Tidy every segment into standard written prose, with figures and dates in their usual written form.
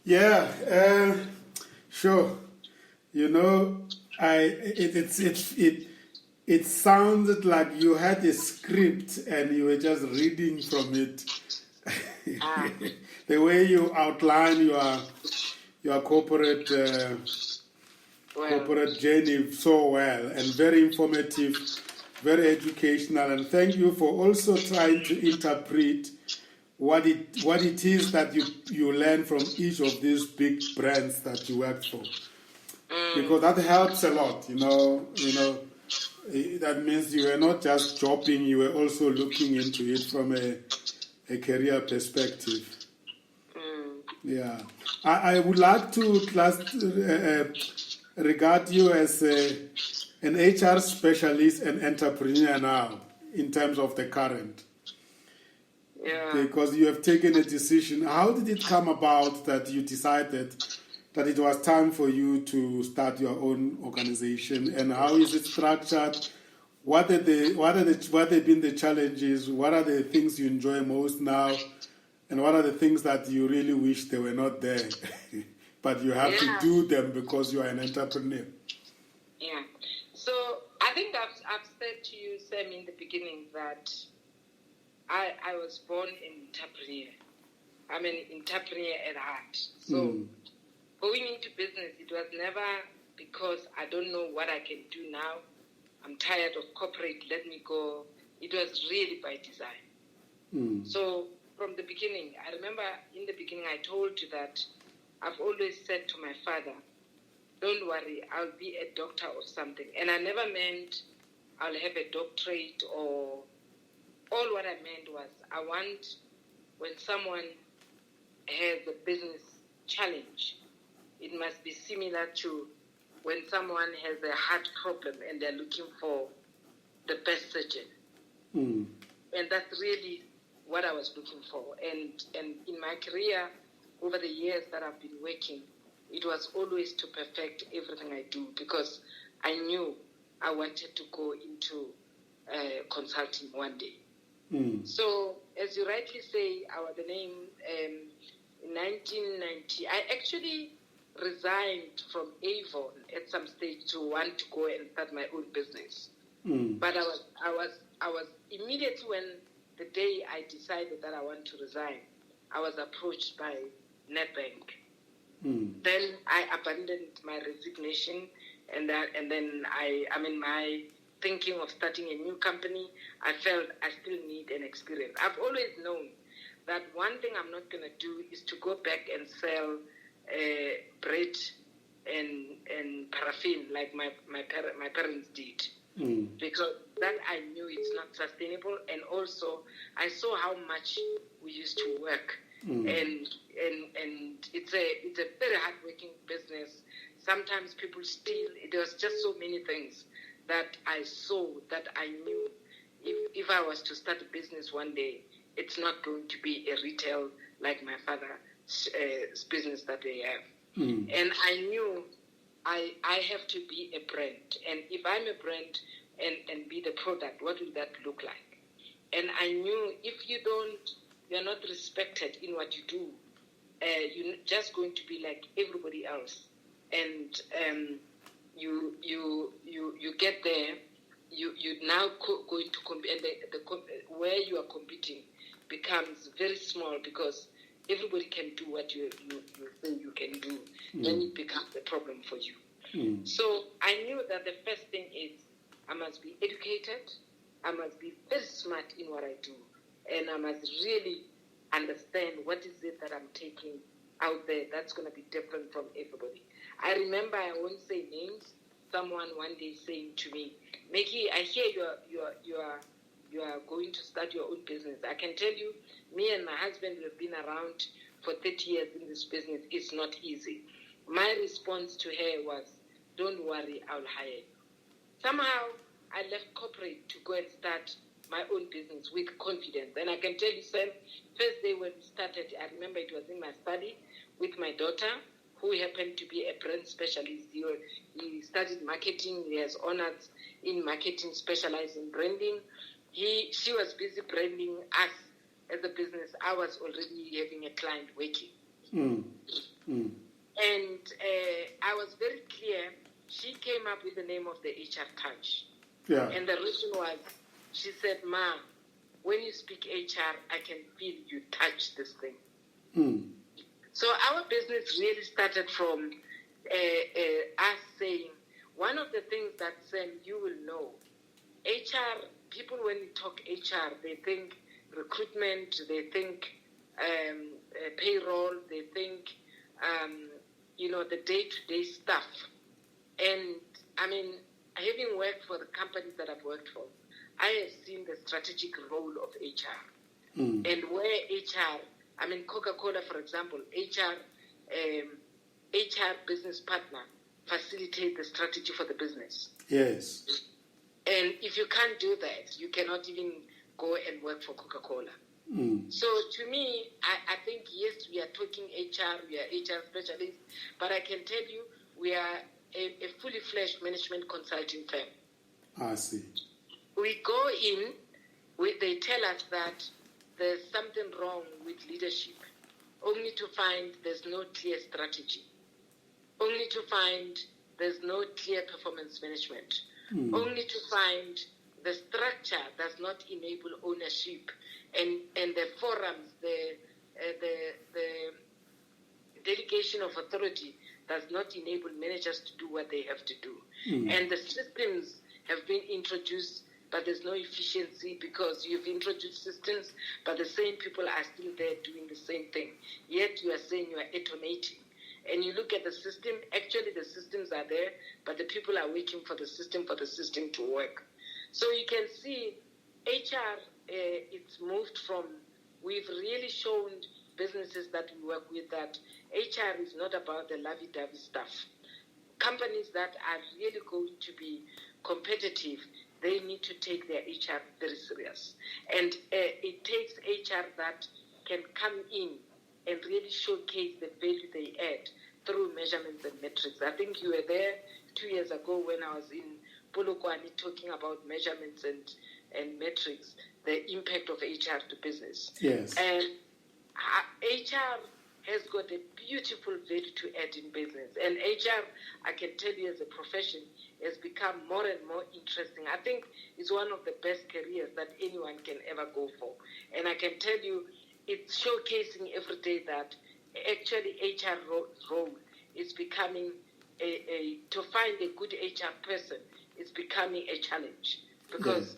Yeah, sure. You know, it sounded like you had a script and you were just reading from it. The way you outline your corporate corporate journey so well, and very informative, very educational, and thank you for also trying to interpret what it is that you learn from each of these big brands that you work for, because that helps a lot. That means you were not just jobbing; you were also looking into it from a career perspective. Yeah, I would like to regard you as an HR specialist and entrepreneur now in terms of the current. Yeah. Because you have taken a decision. How did it come about that you decided that it was time for you to start your own organization, and how is it structured? What have been the challenges? What are the things you enjoy most now, and what are the things that you really wish they were not there, but you have to do them because you are an entrepreneur? Yeah. So I think I've said to you, Sam, in the beginning that I was born an entrepreneur. I'm an entrepreneur at heart. So going into business, it was never because I don't know what I can do now. I'm tired of corporate, let me go. It was really by design. So from the beginning, I remember in the beginning I told you that I've always said to my father, don't worry, I'll be a doctor or something. And I never meant I'll have a doctorate or... All what I meant was I want when someone has a business challenge, it must be similar to when someone has a heart problem and they're looking for the best surgeon. And that's really what I was looking for. And in my career, over the years that I've been working, it was always to perfect everything I do, because I knew I wanted to go into consulting one day. So, as you rightly say, the name, in 1990, I actually resigned from Avon at some stage to want to go and start my own business. But I was immediately when the day I decided that I want to resign, I was approached by Nedbank. Then I abandoned my resignation, and then I'm in my thinking of starting a new company. I felt I still need an experience. I've always known that one thing I'm not going to do is to go back and sell bread and paraffin like my parents did. Because that I knew it's not sustainable, and also I saw how much we used to work. And it's a very hard-working business. Sometimes people steal. There was just so many things that I saw that I knew if I was to start a business one day, it's not going to be a retail like my father's business that they have. And I knew I have to be a brand. And if I'm a brand and be the product, what will that look like? And I knew if you're not respected in what you do, you're just going to be like everybody else. And you get there, you now going to compete, and where you are competing becomes very small, because everybody can do what you think you can do. Then it becomes a problem for you. So I knew that the first thing is I must be educated, I must be very smart in what I do, and I must really understand what is it that I'm taking out there that's going to be different from everybody. I remember, I won't say names, someone one day saying to me, Maggie, I hear you are going to start your own business. I can tell you, me and my husband have been around for 30 years in this business. It's not easy. My response to her was, don't worry, I'll hire you. Somehow, I left corporate to go and start my own business with confidence. And I can tell you, Sam, first day when we started, I remember it was in my study with my daughter, who happened to be a brand specialist. He studied marketing. He has honors in marketing, specialized in branding. She was busy branding us as a business. I was already having a client working. And I was very clear. She came up with the name of the HR Touch. Yeah. And the reason was, she said, Ma, when you speak HR, I can feel you touch this thing. So our business really started from us saying, one of the things that, Sam, you will know, HR, people when you talk HR, they think recruitment, they think payroll, they think, the day-to-day stuff. And, I mean, having worked for the companies that I've worked for, I have seen the strategic role of HR. And where HR, I mean, Coca Cola, for example, HR business partner facilitate the strategy for the business. Yes. And if you can't do that, you cannot even go and work for Coca Cola. So to me, I think, yes, we are talking HR, we are HR specialists, but I can tell you we are a fully fledged management consulting firm. I see. We go in, they tell us that there's something wrong with leadership, only to find there's no clear strategy, only to find there's no clear performance management, only to find the structure does not enable ownership, and the forums, the delegation of authority does not enable managers to do what they have to do. And the systems have been introduced, but there's no efficiency because you've introduced systems, but the same people are still there doing the same thing. Yet you are saying you are automating. And you look at the system, actually the systems are there, but the people are waiting for the system to work. So you can see HR, it's moved from, we've really shown businesses that we work with that HR is not about the lovey-dovey stuff. Companies that are really going to be competitive, they need to take their HR very serious. And it takes HR that can come in and really showcase the value they add through measurements and metrics. I think you were there 2 years ago when I was in Polokwane talking about measurements and metrics, the impact of HR to business. Yes. And HR has got a beautiful value to add in business. And HR, I can tell you as a profession, has become more and more interesting. I think it's one of the best careers that anyone can ever go for. And I can tell you, it's showcasing every day that actually HR role is becoming to find a good HR person is becoming a challenge. Because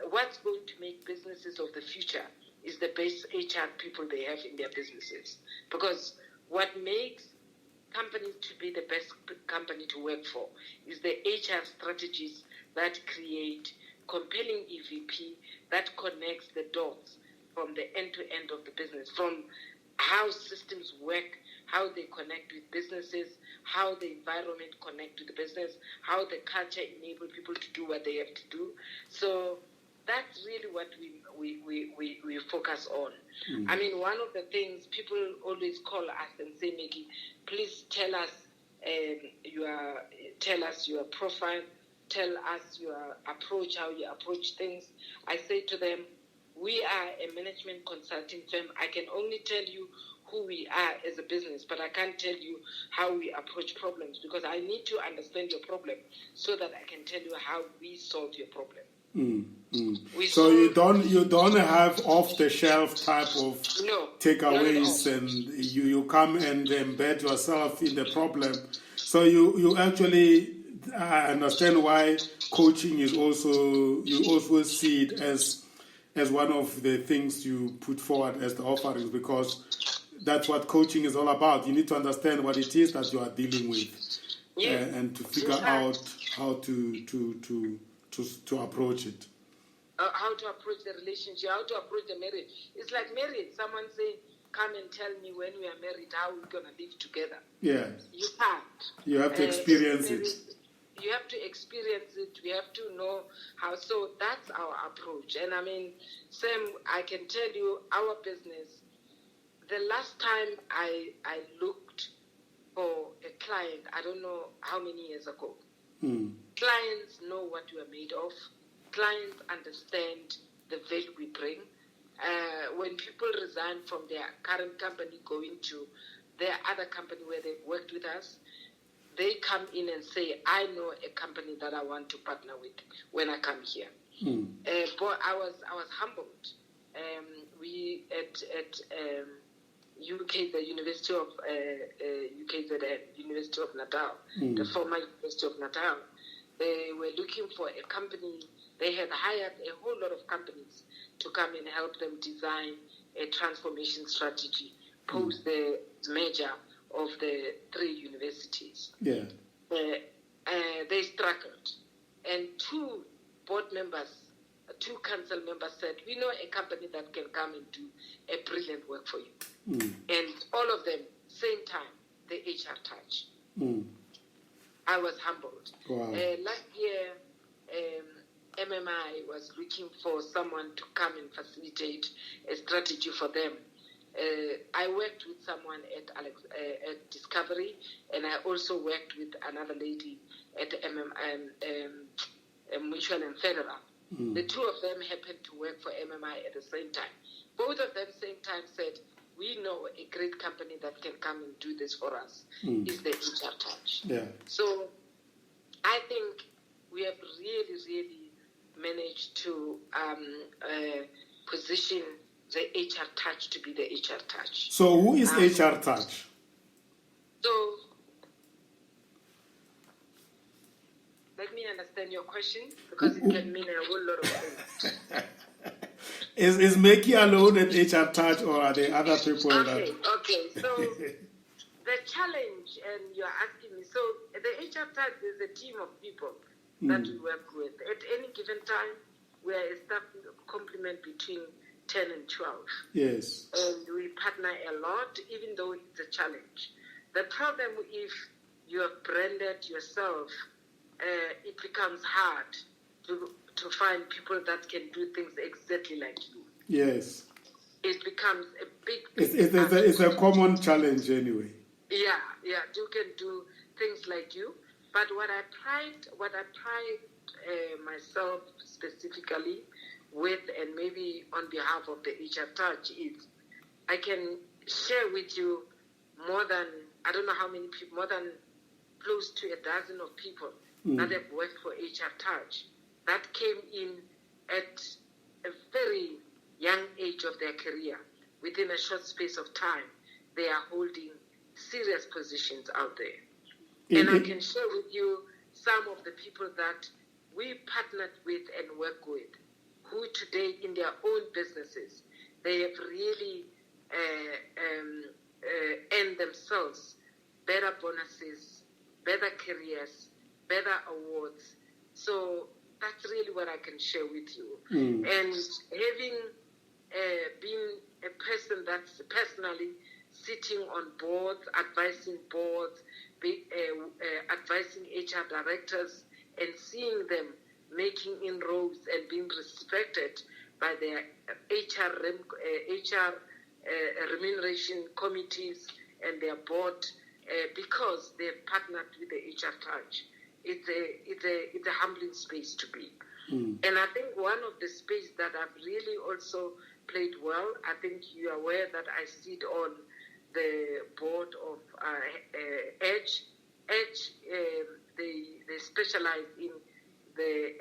what's going to make businesses of the future is the best HR people they have in their businesses. Because what makes companies to be the best company to work for is the HR strategies that create compelling EVP that connects the dots from the end-to-end of the business, from how systems work, how they connect with businesses, how the environment connect to the business, how the culture enable people to do what they have to do. So that's really what we focus on. I mean, one of the things people always call us and say, Maggie, please tell us your profile, tell us your approach, how you approach things. I say to them, we are a management consulting firm. I can only tell you who we are as a business, but I can't tell you how we approach problems because I need to understand your problem so that I can tell you how we solve your problem. So you don't have off-the-shelf type of takeaways, and you come and embed yourself in the problem. So you actually, I understand why coaching is also, you also see it as one of the things you put forward as the offerings, because that's what coaching is all about. You need to understand what it is that you are dealing with, and to figure out how to approach it. How to approach the relationship, how to approach the marriage. It's like marriage. Someone say, come and tell me when we are married, how we're going to live together. Yeah. You can't. You have to experience it. You have to experience it. We have to know how. So that's our approach. And I mean, Sam, I can tell you, our business, the last time I looked for a client, I don't know how many years ago, clients know what you are made of. Clients understand the value we bring. When people resign from their current company going to there are other companies where they've worked with us. They come in and say, I know a company that I want to partner with when I come here. But I was humbled. We at UK, the University of University of Natal, the former University of Natal, they were looking for a company. They had hired a whole lot of companies to come and help them design a transformation strategy post the merger of the 3 universities. Yeah. They struggled. And 2 board members, 2 council members said, we know a company that can come and do a brilliant work for you. And all of them, same time, the HR touch. I was humbled. Wow. Last year, MMI was looking for someone to come and facilitate a strategy for them. I worked with someone at Discovery, and I also worked with another lady at Mutual and Federal. The 2 of them happened to work for MMI at the same time. Both of them same time said, we know a great company that can come and do this for us. Is the HR touch. Yeah. So I think we have really, really managed to position the HR touch to be the HR touch. So who is HR touch? So let me understand your question, because it can mean a whole lot of things. Is Maggie alone at HR touch, or are there other people Okay. So the challenge, and you're asking me, so the HR touch is a team of people that we work with. At any given time, we are a staff complement between 10 and 12. Yes. And we partner a lot, even though it's a challenge. The problem, if you have branded yourself, it becomes hard to find people that can do things exactly like you. Yes. It becomes a big it's a common challenge anyway. Yeah, you can do things like you. But what I pride myself specifically with, and maybe on behalf of the HR Touch, is I can share with you more than, I don't know how many people, more than close to a dozen of people that have worked for HR Touch that came in at a very young age of their career. Within a short space of time, they are holding serious positions out there. And I can share with you some of the people that we partnered with and work with, who today in their own businesses, they have really earned themselves better bonuses, better careers, better awards. So that's really what I can share with you. And having been a person that's personally sitting on boards, advising HR directors, and seeing them making inroads and being respected by their HR remuneration committees and their board, because they've partnered with the HR Touch. It's a humbling space to be. And I think one of the space that I've really also played well, I think you're aware that I sit on the board of Edge. They specialize in the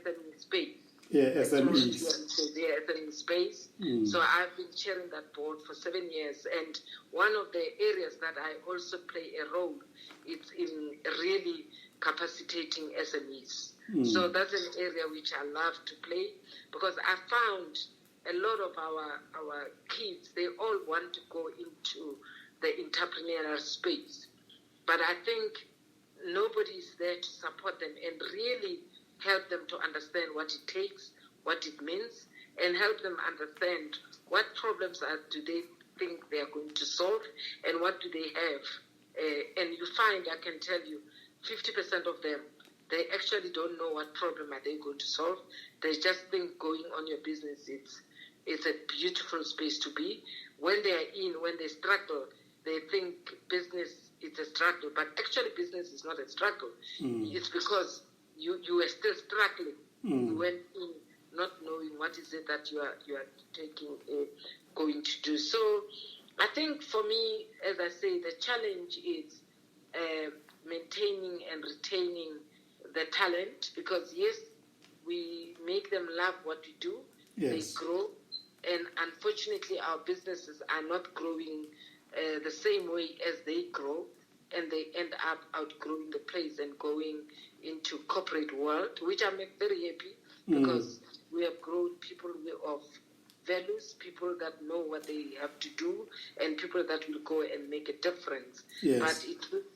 SME space. Yeah, SMEs. The SME space. So I've been chairing that board for 7 years, and one of the areas that I also play a role is in really capacitating SMEs. So that's an area which I love to play, because I found a lot of our kids, they all want to go into the entrepreneurial space. But I think nobody is there to support them and really help them to understand what it takes, what it means, and help them understand what problems do they think they are going to solve, and what do they have. And you find, I can tell you, 50% of them, they actually don't know what problem are they going to solve. They just think going on your business, it's a beautiful space to be. When they are when they struggle, they think business is a struggle, but actually business is not a struggle. It's because you are still struggling. You went in not knowing what is it that you are taking going to do. So I think for me, as I say, the challenge is maintaining and retaining the talent, because yes, we make them love what we do. Yes. They grow, and unfortunately our businesses are not growing the same way as they grow, and they end up outgrowing the place and going into corporate world, which I'm very happy, because we have grown people of values, people that know what they have to do, and people that will go and make a difference. Yes. But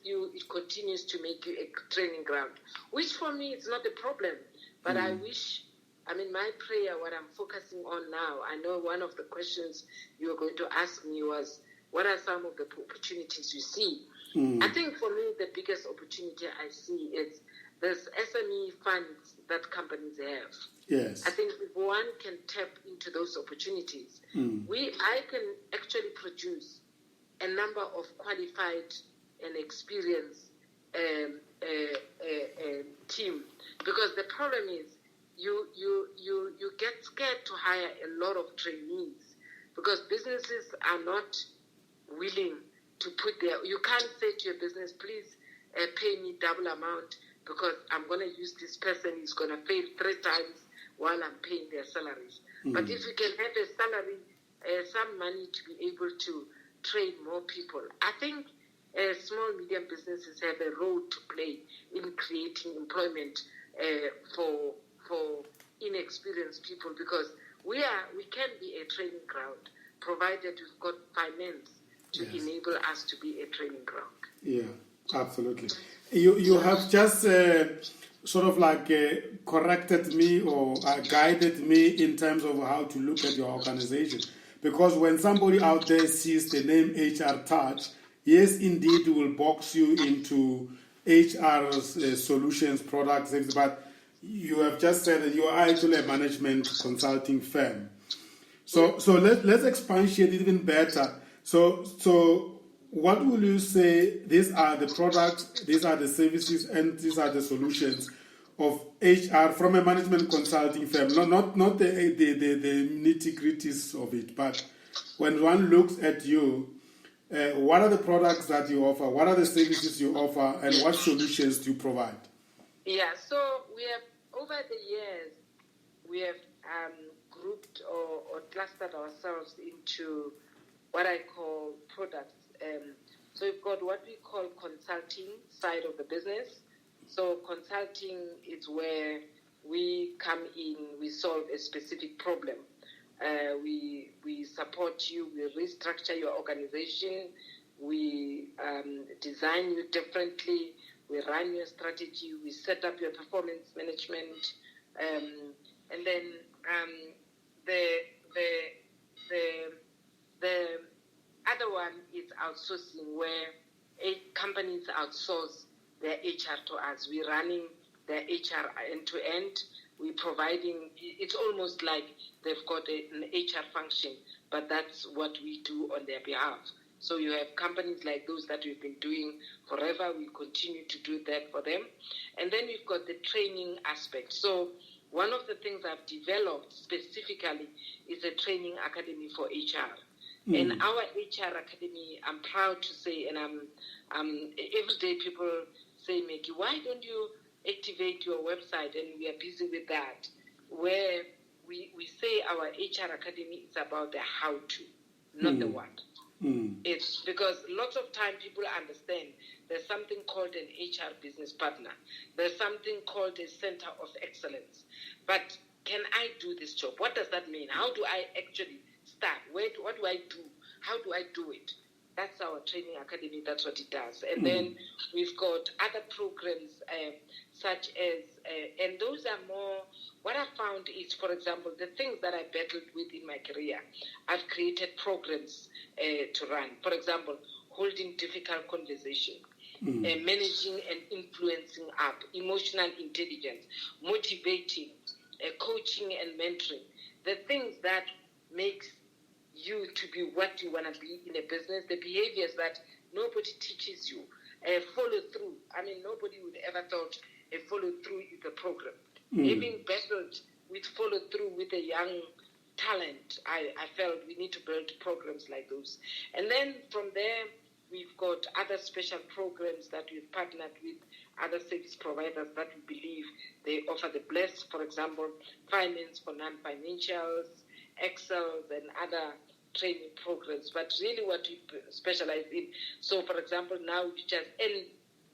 it continues to make you a training ground, which for me is not a problem. But I wish, my prayer, what I'm focusing on now, I know one of the questions you were going to ask me was, what are some of the opportunities you see? I think for me, the biggest opportunity I see is there's SME funds that companies have. Yes. I think if one can tap into those opportunities, I can actually produce a number of qualified and experienced team. Because the problem is you get scared to hire a lot of trainees, because businesses are not willing to put you can't say to your business, please pay me double amount, because I'm going to use this person who's going to fail 3 times while I'm paying their salaries. But if you can have a salary, some money to be able to train more people, I think small, medium businesses have a role to play in creating employment for inexperienced people, because we can be a training ground, provided we've got finance to enable us to be a training ground. Yeah, absolutely. You have just sort of like corrected me or guided me in terms of how to look at your organization. Because when somebody out there sees the name HR Touch, yes, indeed, it will box you into HR solutions, products, but you have just said that you are actually a management consulting firm. So let's expatiate even better. So what will you say, these are the products, these are the services, and these are the solutions of HR from a management consulting firm? Not the nitty-gritties of it, but when one looks at you, what are the products that you offer, what are the services you offer, and what solutions do you provide? Yeah, so we have, over the years, we have grouped or clustered ourselves into what I call products. So we've got what we call consulting side of the business. So consulting is where we come in, we solve a specific problem. We support you, we restructure your organization, we design you differently, we run your strategy, we set up your performance management, and then the other one is outsourcing, where companies outsource their HR to us. We're running their HR end to end. We're providing, it's almost like they've got an HR function, but that's what we do on their behalf. So you have companies like those that we've been doing forever. We continue to do that for them. And then we've got the training aspect. So one of the things I've developed specifically is a training academy for HR. And our HR academy, I'm proud to say, and I'm every day people say, Maggie, why don't you activate your website? And we are busy with that, where we say our HR academy is about the how-to, not the what. It's because lots of time people understand there's something called an HR business partner. There's something called a center of excellence. But can I do this job? What does that mean? How do I actually start? What do I do? How do I do it? That's our training academy. That's what it does. And then we've got other programs such as, and those are more, what I found is, for example, the things that I battled with in my career, I've created programs to run. For example, holding difficult conversation, managing and influencing up, emotional intelligence, motivating, coaching and mentoring. The things that makes you to be what you want to be in a business, the behaviors that nobody teaches you, follow through. I mean, nobody would ever thought a follow through is a program. Having battled with follow through with a young talent, I felt we need to build programs like those. And then from there, we've got other special programs that we've partnered with other service providers that we believe they offer the blessed, for example, finance for non-financials, Excels, and other training programs. But really what we specialize in, so for example, now and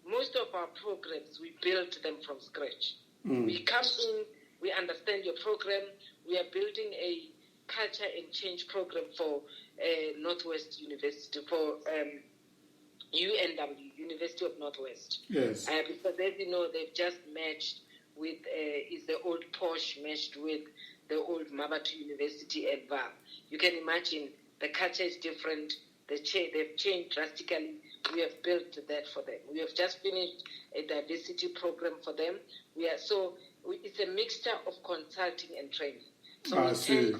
most of our programs, we build them from scratch. We come in, we understand your program, we are building a culture and change program for Northwest University, for UNW, University of Northwest. Yes. Because as you know, they've just matched with, is the old Posh matched with the old Mabatu University at VAL. You can imagine the culture is different. They've changed drastically. We have built that for them. We have just finished a diversity program for them. It's a mixture of consulting and training. So we can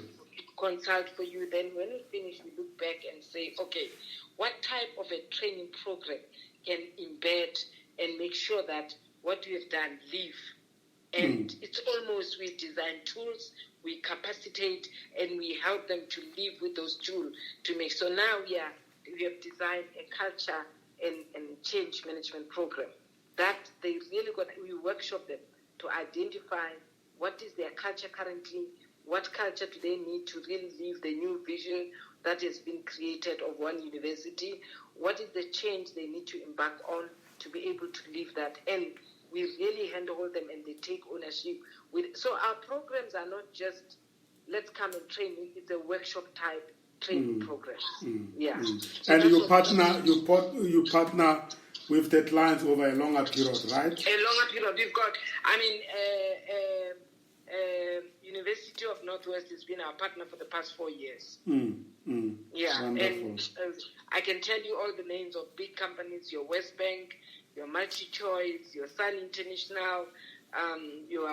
consult for you. Then when we finish, we look back and say, okay, what type of a training program can embed and make sure that what we have done live? And it's almost, we design tools, we capacitate, and we help them to live with those tools to make. So now we have designed a culture and change management program that they really we workshop them to identify what is their culture currently, what culture do they need to really live the new vision that has been created of one university, what is the change they need to embark on to be able to live that. And we really handhold them and they take ownership. So our programs are not just, let's come and train. It's a workshop type training program. Yeah. So and you partner with the clients over a longer period, right? A longer period. We've got, University of Northwest has been our partner for the past 4 years. Yeah, wonderful. And I can tell you all the names of big companies, your West Bank, your MultiChoice, your Sun International, your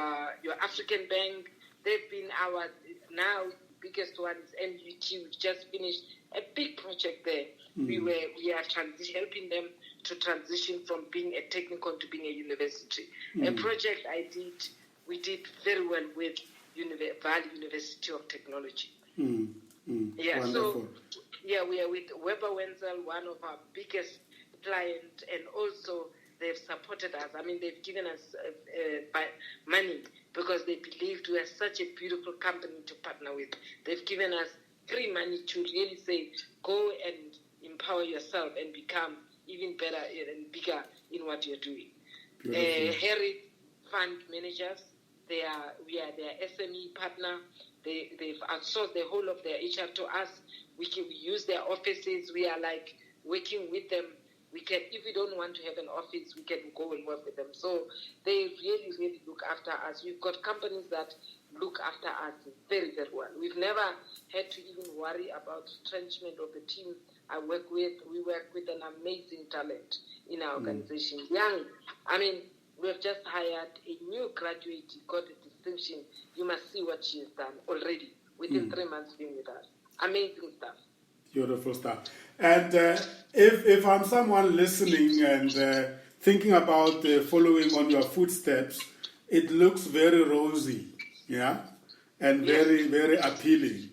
African Bank. They've been our now biggest one is MUT. We just finished a big project there. We are helping them to transition from being a technical to being a university. A project we did very well with Valley University of Technology. Yeah, wonderful. so we are with Weber Wenzel, one of our biggest clients, and also they've supported us. They've given us money because they believed we are such a beautiful company to partner with. They've given us free money to really say, go and empower yourself and become even better and bigger in what you're doing. Harry Fund Managers, we are their SME partner. They've outsourced the whole of their HR to us. We use their offices. We are like working with them. We can, if we don't want to have an office, we can go and work with them. So they really, really look after us. We've got companies that look after us very, very well. We've never had to even worry about retrenchment of the team I work with. We work with an amazing talent in our organization. Young, we have just hired a new graduate. She got a distinction. You must see what she has done already within 3 months being with us. Amazing stuff. Beautiful stuff. And if I'm someone listening and thinking about following on your footsteps, it looks very rosy, yeah, and very, very appealing.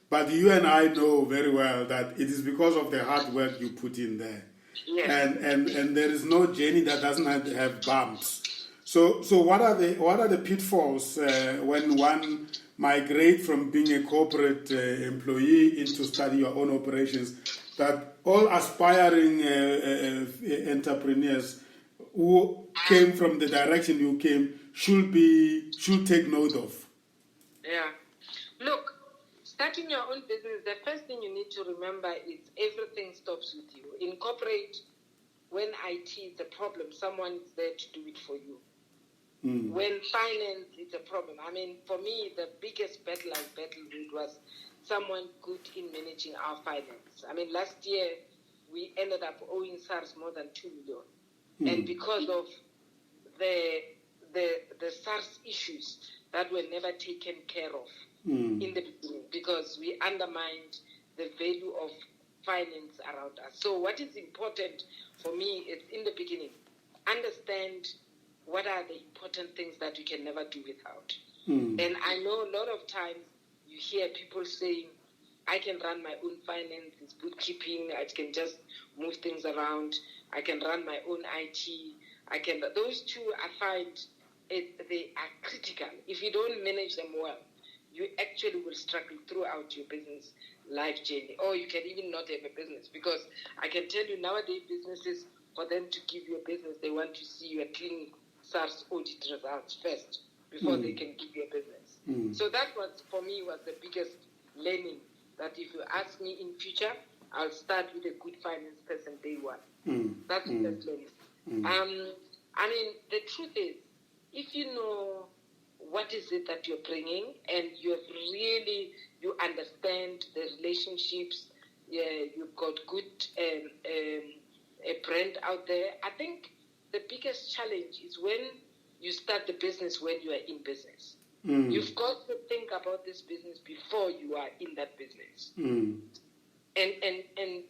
But you and I know very well that it is because of the hard work you put in there. Yes. And there is no journey that doesn't have bumps. So what are the pitfalls when one migrates from being a corporate employee into study your own operations, that all aspiring entrepreneurs who came from the direction you came should take note of? Yeah. Look, starting your own business, the first thing you need to remember is everything stops with you. In corporate, when IT is a problem, someone is there to do it for you. When finance is a problem, for me, the biggest battle I battled with was someone good in managing our finance. Last year, we ended up owing SARS more than 2 million. And because of the SARS issues that were never taken care of in the beginning, because we undermined the value of finance around us. So what is important for me is, in the beginning, understand what are the important things that you can never do without. And I know a lot of times you hear people saying, I can run my own finances, bookkeeping, I can just move things around, I can run my own IT, those two I find they are critical. If you don't manage them well, you actually will struggle throughout your business life journey, or you can even not have a business, because I can tell you nowadays businesses, for them to give you a business, they want to see your clean SARS audit results first before they can give you a business. So that was, for me, was the biggest learning, that if you ask me in future, I'll start with a good finance person day one. That's the first learning. I mean, the truth is, if you know what is it that you're bringing, and you understand the relationships, you've got good a brand out there. I think the biggest challenge is when you start the business, when you are in business. You've got to think about this business before you are in that business. And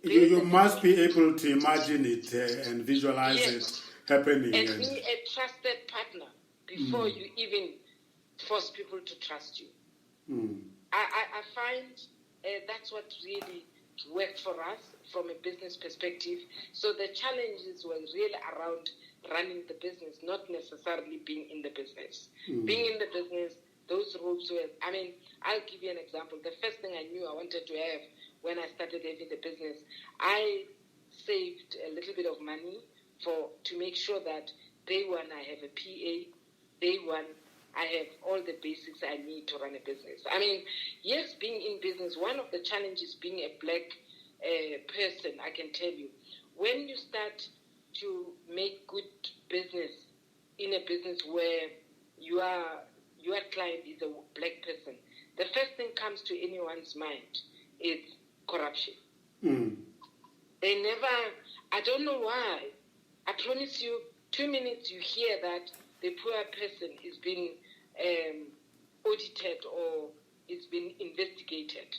you must be able to imagine it and visualize it happening. And be a trusted partner before you even force people to trust you. I find that's what really worked for us from a business perspective. So the challenges were really around running the business, not necessarily being in the business. Being in the business, those ropes were, I mean, I'll give you an example. The first thing I knew I wanted to have when I started having the business, I saved a little bit of money to make sure that day one I have a PA, day one I have all the basics I need to run a business. I mean, yes, being in business, one of the challenges being a black person, I can tell you, when you start to make good business in a business where your client is a black person, the first thing comes to anyone's mind is corruption. They never, I don't know why. I promise you, 2 minutes you hear that the poor person is being audited or is being investigated.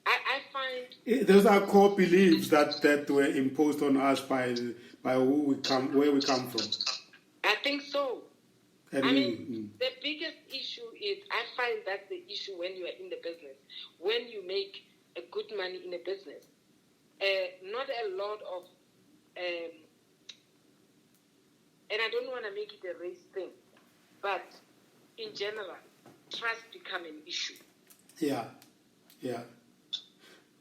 I find those are core beliefs that were imposed on us by where we come from. I think so. The biggest issue is, I find that's the issue when you are in the business. When you make a good money in a business, not a lot of, and I don't want to make it a race thing, but in general, trust become an issue. Yeah.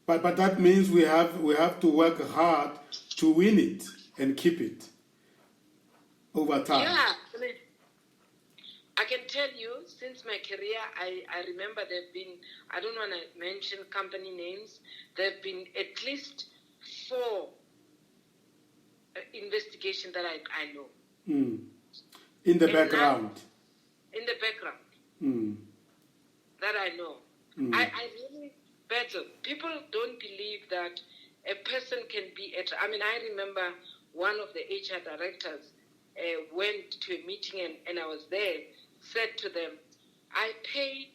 But that means we have to work hard to win it and keep it over time. Yeah, I can tell you, since my career, I remember there have been, I don't want to mention company names, there have been at least 4 investigations that I know. In the background. In the background. That I know. I really battle. People don't believe that a person can be I I remember one of the HR directors went to a meeting and I was there, said to them, I pay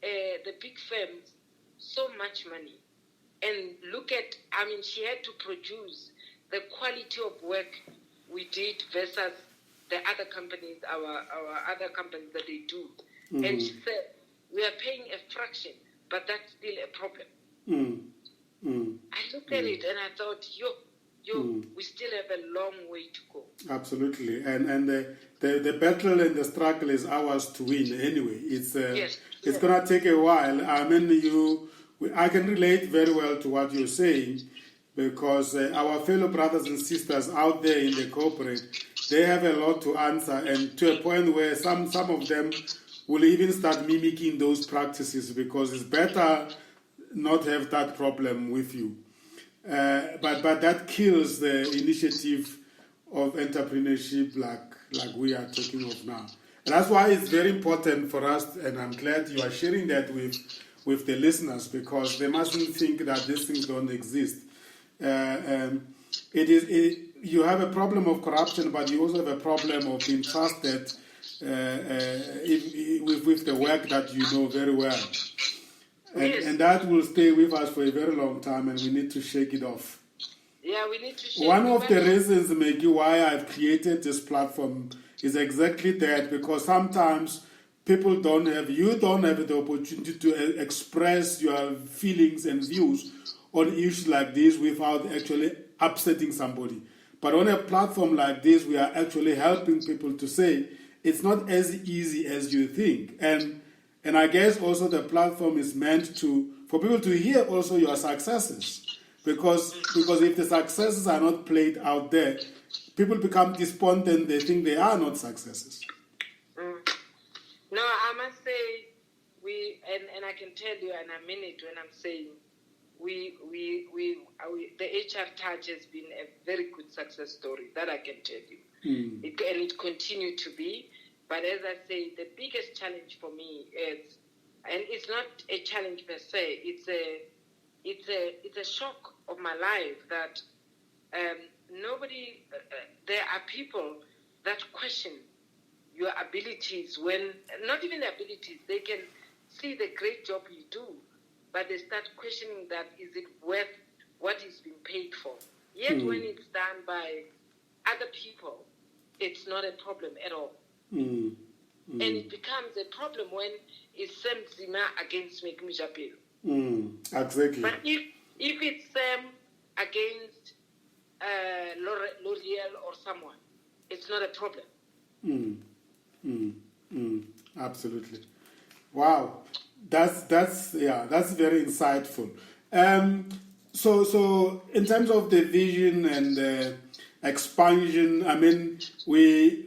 the big firms so much money. And look at, she had to produce the quality of work we did versus the other companies, our other companies that they do. And she said, we are paying a fraction, but that's still a problem. I looked at it and I thought, we still have a long way to go. Absolutely. And the battle and the struggle is ours to win anyway. It's going to take a while. I can relate very well to what you're saying, because our fellow brothers and sisters out there in the corporate, they have a lot to answer, and to a point where some of them will even start mimicking those practices, because it's better not have that problem with you. But that kills the initiative of entrepreneurship like we are talking of now. And that's why it's very important for us, and I'm glad you are sharing that with the listeners, because they mustn't think that these things don't exist. You have a problem of corruption, but you also have a problem of being trusted with the work that you know very well. And that will stay with us for a very long time, and we need to shake it off. Yeah, we need to shake it off. One of the reasons, Maggie, why I've created this platform is exactly that, because sometimes you don't have the opportunity to express your feelings and views on issues like this without actually upsetting somebody. But on a platform like this, we are actually helping people to say it's not as easy as you think. And I guess also the platform is meant for people to hear also your successes. Because if the successes are not played out there, people become despondent, they think they are not successes. No, I must say, and I can tell you, and I mean it when I'm saying, the HR Touch has been a very good success story, that I can tell you. And it continued to be. But as I say, the biggest challenge for me is, and it's not a challenge per se, it's a shock of my life that there are people that question your abilities when, not even the abilities, they can see the great job you do, but they start questioning that, is it worth what is being paid for? Yet when it's done by other people, it's not a problem at all. And it becomes a problem when it's Sam Zima against Maggie Mojapelo. Exactly. But if it's Sam against L'Oreal or someone, it's not a problem. Absolutely. Wow. That's very insightful. So in terms of the vision and the expansion, I mean, we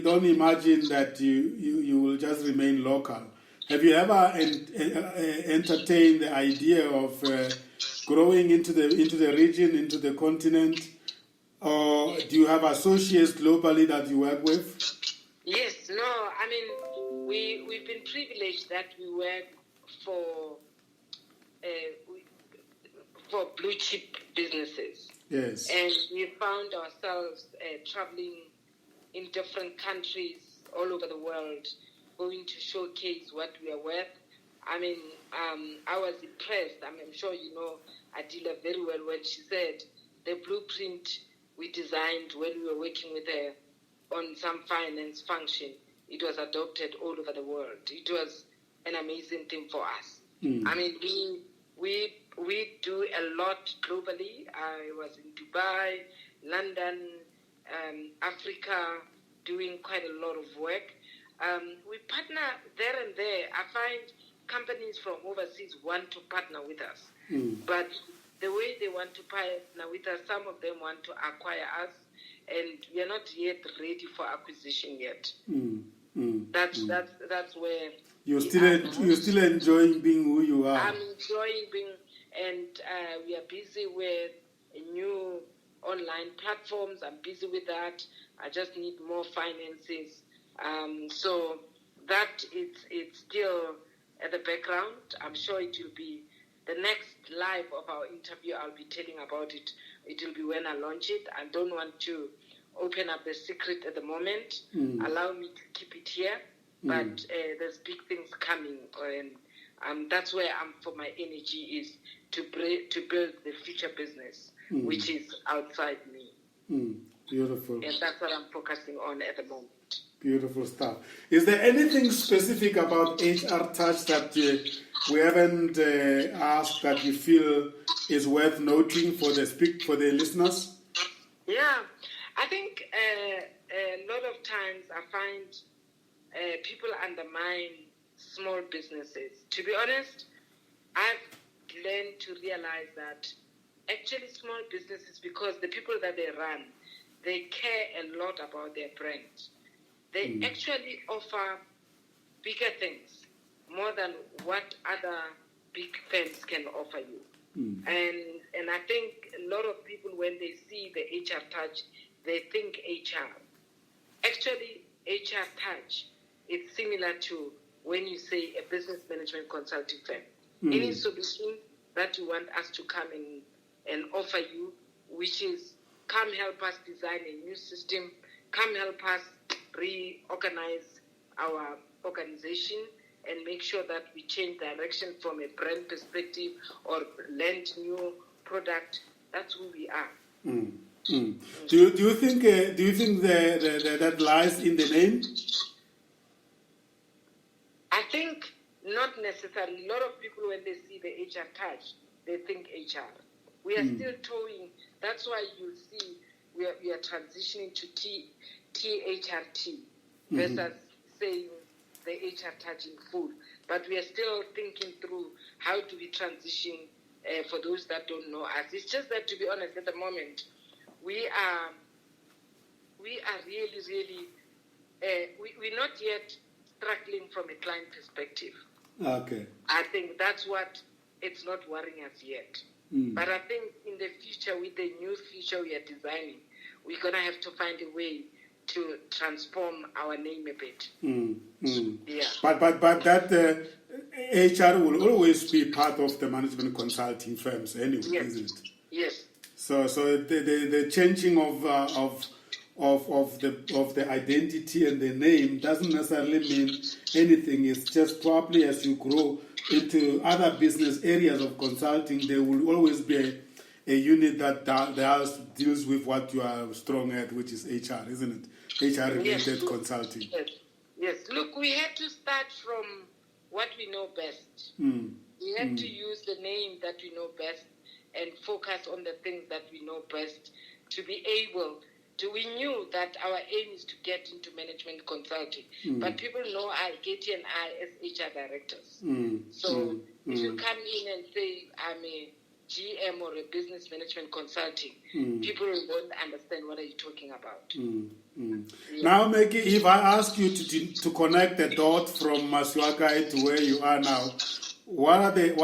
don't imagine that you will just remain local. Have you ever entertained the idea of growing into the region, into the continent, or do you have associates globally that you work with? Yes, no, I mean, we've been privileged that we work for blue chip businesses. Yes. And we found ourselves traveling in different countries all over the world, going to showcase what we are worth. I mean, I was impressed. I'm sure you know Adila very well when she said the blueprint we designed when we were working with her on some finance function, it was adopted all over the world. It was an amazing thing for us. I mean, we do a lot globally. I was in Dubai, London, Africa, doing quite a lot of work. We partner there and there. I find companies from overseas want to partner with us. But the way they want to partner with us, some of them want to acquire us, and we are not yet ready for acquisition yet. That's where you're still enjoying being who you are. I'm enjoying being, and we are busy with new online platforms. I'm busy with that. I just need more finances. So that it's still at the background. I'm sure it will be the next live of our interview. I'll be telling about it. It will be when I launch it. I don't want to open up the secret at the moment. Allow me to keep it here. But there's big things coming, and that's where for my energy is to build the future business, which is outside me. Beautiful. And that's what I'm focusing on at the moment. Beautiful stuff. Is there anything specific about HR Touch that we haven't asked that you feel is worth noting for the listeners? Yeah, I think a lot of times I find people undermine small businesses. To be honest, I've learned to realize that actually small businesses, because the people that they run, they care a lot about their brand. They actually offer bigger things, more than what other big firms can offer you. And I think a lot of people, when they see the HR Touch, they think HR. Actually, HR Touch, it's similar to when you say a business management consulting firm. Any solution that you want us to come and offer you, which is come help us design a new system, come help us reorganize our organization and make sure that we change direction from a brand perspective or land new product. That's who we are. Do you think that lies in the name? necessarily. A lot of people, when they see the HR touch, they think HR. We are still towing. That's why you see we are transitioning to THRT versus saying the HR touch in full. But we are still thinking through how do we transition for those that don't know us. It's just that, to be honest, at the moment, we are really, really, we're not yet struggling from a client perspective. Okay. I think that's what it's not worrying us yet. But I think in the future, with the new future we are designing, we're going to have to find a way to transform our name a bit. Yeah. But that HR will always be part of the management consulting firms anyway, isn't it? Yes. So the changing of the identity and the name doesn't necessarily mean anything. It's just probably as you grow into other business areas of consulting, there will always be a unit that deals with what you are strong at, which is HR, isn't it? HR-related consulting. Yes. Look, we had to start from what we know best. We had to use the name that we know best and focus on the things that we know best to be able to. We knew that our aim is to get into management consulting, but people know Katie and I as HR directors. So if you come in and say I'm a GM or a business management consulting, people won't understand what are you talking about. Now, Maggie, if I ask you to connect the dots from Maswiakae to where you are now, what are the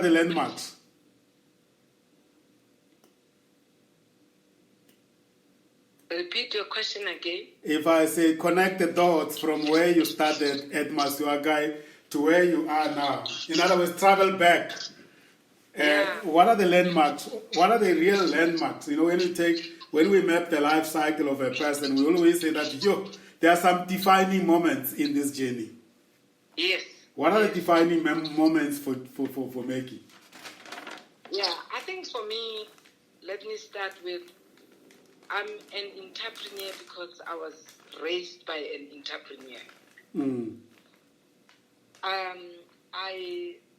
landmarks? Repeat your question again. If I say connect the dots from where you started at Maswiakae to where you are now, in other words, travel back. What are the landmarks? What are the real landmarks? You know, when we map the life cycle of a person, we always say that there are some defining moments in this journey. Yes. What are the defining moments for Maggie? Yeah, I think for me, let me start with, I'm an entrepreneur because I was raised by an entrepreneur.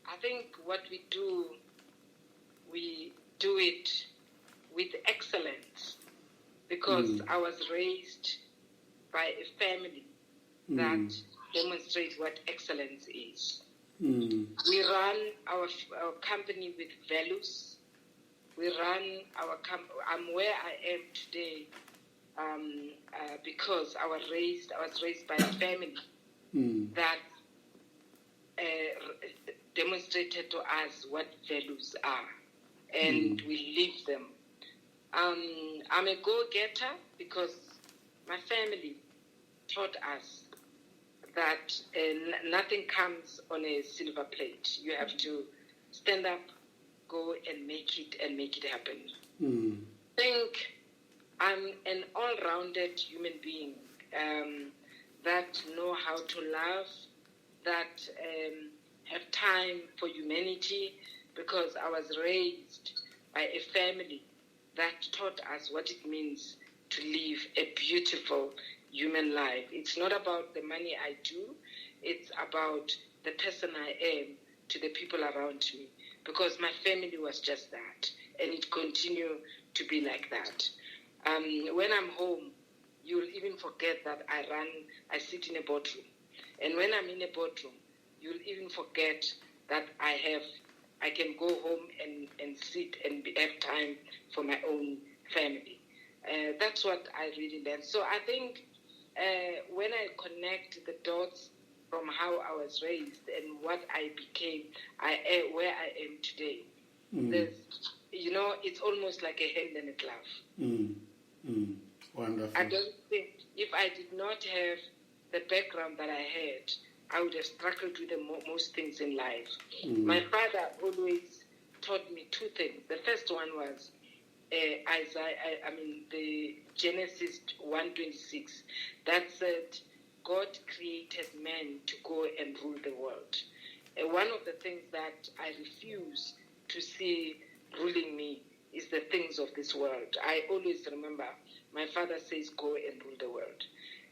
I think what we do it with excellence because I was raised by a family that demonstrates what excellence is. We run our company with values. We run our company. I'm where I am today because I was raised by a family that demonstrated to us what values are, and we live them. I'm a go-getter because my family taught us that nothing comes on a silver plate. You have to stand up, go and make it happen. I think I'm an all-rounded human being that know how to love, that have time for humanity, because I was raised by a family that taught us what it means to live a beautiful human life. It's not about the money I do, it's about the person I am to the people around me, because my family was just that, and it continued to be like that. When I'm home, you'll even forget that I sit in a boardroom. And when I'm in a boardroom, you'll even forget that I can go home and sit and have time for my own family. That's what I really learned. So I think when I connect the dots from how I was raised and what I became, where I am today, there's, it's almost like a hand and a glove. Wonderful. I don't think if I did not have the background that I had, I would have struggled with most things in life. My father always taught me two things. The first one was the Genesis 1:26, that said, God created man to go and rule the world. One of the things that I refuse to see ruling me is the things of this world. I always remember my father says, go and rule the world.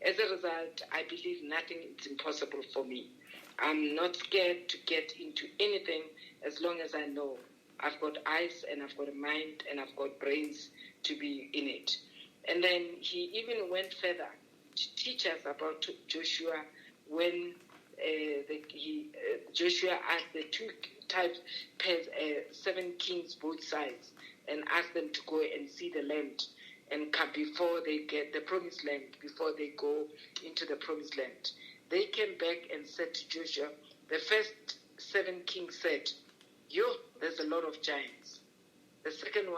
as a result, I believe nothing is impossible for me. I'm not scared to get into anything as long as I know I've got eyes and I've got a mind and I've got brains to be in it. And then he even went further to teach us about Joshua when Joshua asked the two types, 7 kings both sides, and asked them to go and see the land and come before they get the promised land, before they go into the promised land. They came back and said to Joshua, the first 7 kings said, there's a lot of giants. The second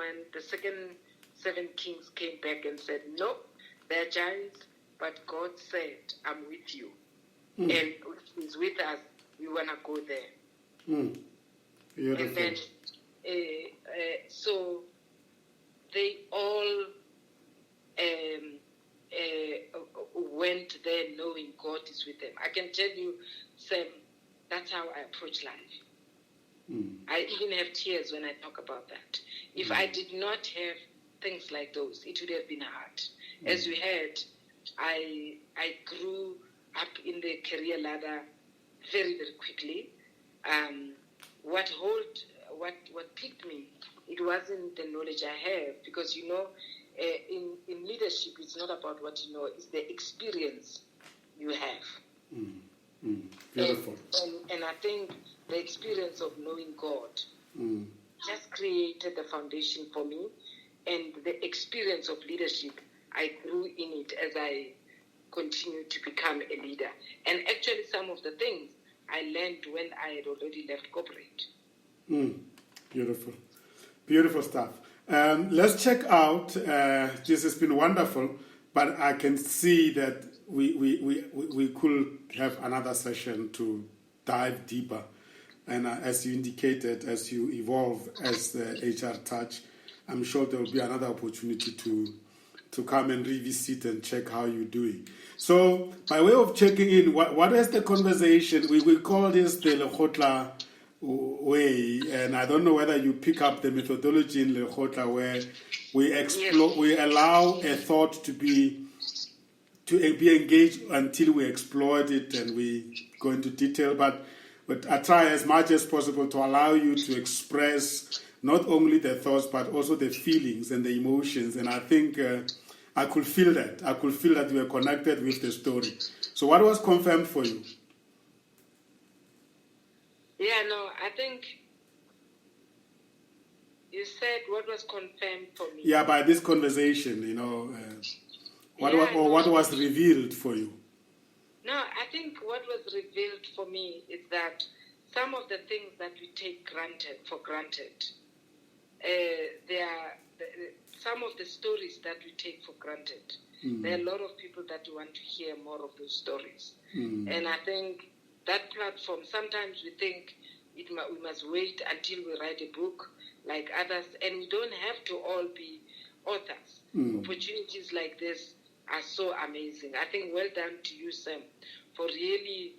7 kings came back and said, no, they're giants, but God said, I'm with you. And He's with us. We want to go there. Beautiful. And then, so they all went there knowing God is with them. I can tell you, Sam, that's how I approach life. I even have tears when I talk about that. If I did not have things like those, it would have been hard. As you heard, I grew up in the career ladder very, very quickly. What piqued me, it wasn't the knowledge I have, because in leadership, it's not about what you know, it's the experience you have. Beautiful. And I think the experience of knowing God just created the foundation for me, and the experience of leadership, I grew in it as I continued to become a leader. And actually, some of the things I learned when I had already left corporate. Beautiful. Beautiful stuff. Let's check out, this has been wonderful, but I can see that we could have another session to dive deeper. And as you indicated, as you evolve as the HR Touch, I'm sure there will be another opportunity to come and revisit and check how you're doing. So, by way of checking in, what is the conversation? We call this the Lekgotla way, and I don't know whether you pick up the methodology in Lekgotla where we explore, we allow a thought to be engaged until we exploit it and we go into detail. But I try as much as possible to allow you to express not only the thoughts but also the feelings and the emotions. And I think I could feel that. I could feel that you were connected with the story. So what was confirmed for you? Yeah, no, I think you said what was confirmed for me. Yeah, by this conversation, what was revealed for you? No, I think what was revealed for me is that some of the things that we take for granted, some of the stories that we take for granted. There are a lot of people that want to hear more of those stories. And I think that platform, sometimes we think we must wait until we write a book like others, and we don't have to all be authors. Opportunities like this are so amazing. I think well done to you, Sam, for really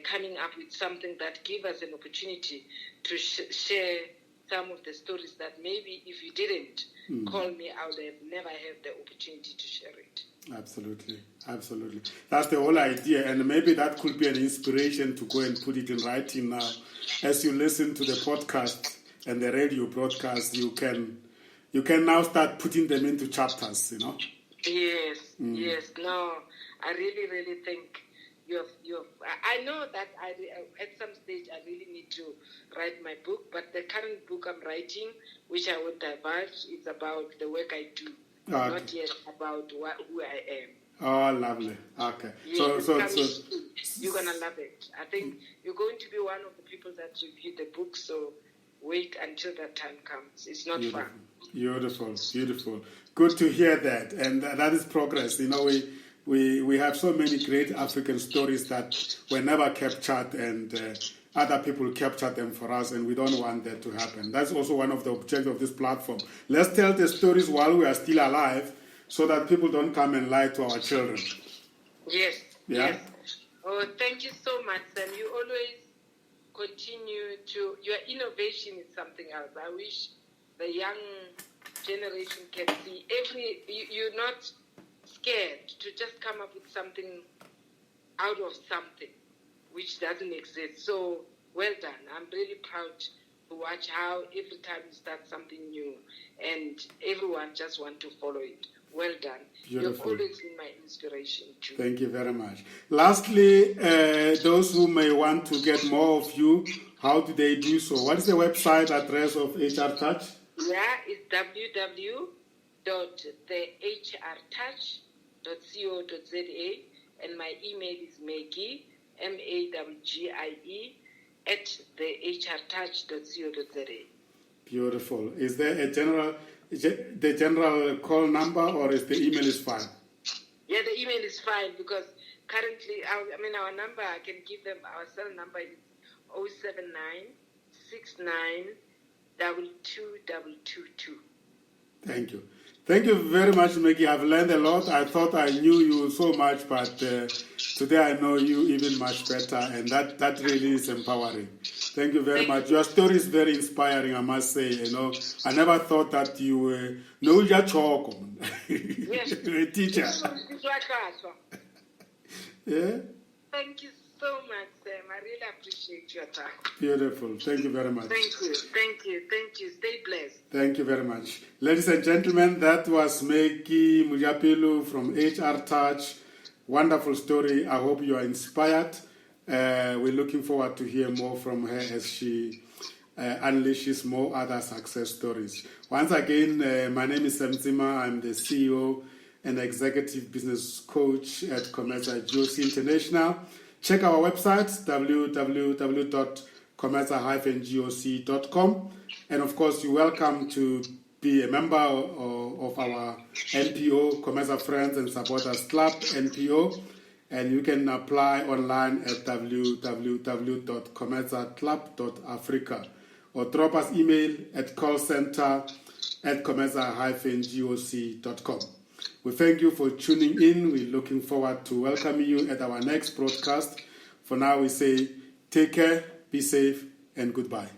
coming up with something that gives us an opportunity to share some of the stories that maybe if you didn't call me, I would have never had the opportunity to share it. Absolutely. That's the whole idea, and maybe that could be an inspiration to go and put it in writing now. As you listen to the podcast and the radio broadcast, you can now start putting them into chapters, Yes. No, I really, really think I know that at some stage I really need to write my book, but the current book I'm writing, which I won't divulge, is about the work I do, not yet about who I am. Oh, lovely. Okay. Yes, so you're going to love it. I think you're going to be one of the people that review the book, so wait until that time comes. It's not far. Beautiful. Good to hear that. And that is progress. We have so many great African stories that were never captured, and other people captured them for us, and we don't want that to happen. That's also one of the objectives of this platform. Let's tell the stories while we are still alive, so that people don't come and lie to our children. Yes. Yeah? Yes. Oh, thank you so much, Sam. You always continue your innovation is something else. I wish the young generation can see you're not scared to just come up with something out of something which doesn't exist. So, well done. I'm really proud to watch how every time you start something new and everyone just want to follow it. Well done. Beautiful. You've always been my inspiration too. Thank you very much. Lastly, those who may want to get more of you, how do they do so? What is the website address of HR Touch? Yeah, it's www.thehrtouch.co.za, and my email is Maggie, MAGGIE, @thehrtouch.co.za. Beautiful. Is there a general call number, or is the email is fine? Yeah, the email is fine because currently, our number, I can give them, our cell number is 07969222222. Thank you. Thank you very much, Maggie. I've learned a lot. I thought I knew you so much, but today I know you even much better, and that really is empowering. Thank you very much. Your story is very inspiring, I must say. You know, I never thought that you were you're a teacher. Yeah. Thank you so much, Sam. I really appreciate your time. Beautiful. Thank you very much. Thank you. Stay blessed. Thank you very much. Ladies and gentlemen, that was Maggie Mojapelo from HR Touch. Wonderful story. I hope you are inspired. We're looking forward to hear more from her as she unleashes more other success stories. Once again, my name is Sam Zima. I'm the CEO and Executive Business Coach at Comesa GOC International. Check our website, www.comesa-goc.com. And of course, you're welcome to be a member of our NPO, Comesa Friends and Supporters Club, NPO. And you can apply online at www.comesaclub.africa or drop us email at callcenter@comesa-goc.com. We thank you for tuning in. We're looking forward to welcoming you at our next broadcast. For now, we say take care, be safe, and goodbye.